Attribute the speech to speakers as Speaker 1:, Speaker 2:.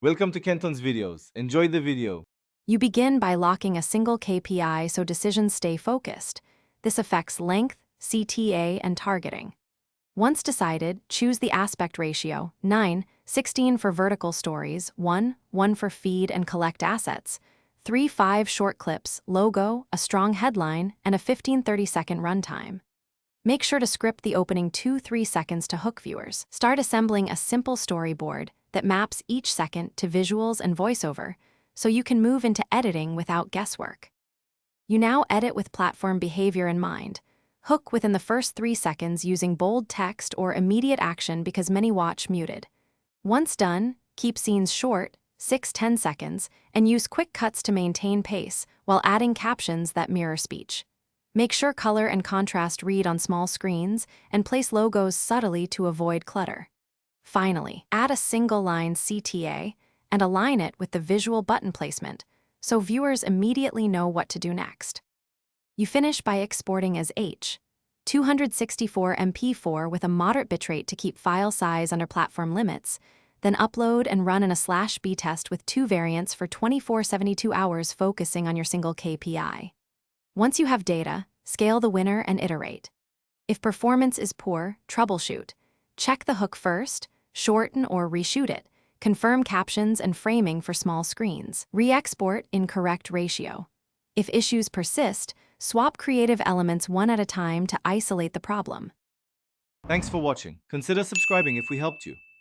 Speaker 1: Welcome to Kenton's videos. Enjoy the video.
Speaker 2: You begin by locking a single KPI so decisions stay focused. This affects length, CTA, and targeting. Once decided, choose the aspect ratio, 9:16 for vertical stories, 1:1 for feed and collect assets, 3:5 short clips, logo, a strong headline, and a 15-30-second runtime. Make sure to script the opening 2-3 seconds to hook viewers. Start assembling a simple storyboard that maps each second to visuals and voiceover, so you can move into editing without guesswork. You now edit with platform behavior in mind. Hook within the first 3 seconds using bold text or immediate action because many watch muted. Once done, keep scenes short, 6-10 seconds, and use quick cuts to maintain pace while adding captions that mirror speech. Make sure color and contrast read on small screens and place logos subtly to avoid clutter. Finally, add a single-line CTA and align it with the visual button placement so viewers immediately know what to do next. You finish by exporting as H.264 MP4 with a moderate bitrate to keep file size under platform limits, then upload and run in a /B test with 2 variants for 24-72 hours focusing on your single KPI. Once you have data, scale the winner and iterate. If performance is poor, troubleshoot. Check the hook first, shorten or reshoot it, confirm captions and framing for small screens. Re-export in correct ratio. If issues persist, swap creative elements one at a time to isolate the problem.
Speaker 1: Thanks for watching. Consider subscribing if we helped you.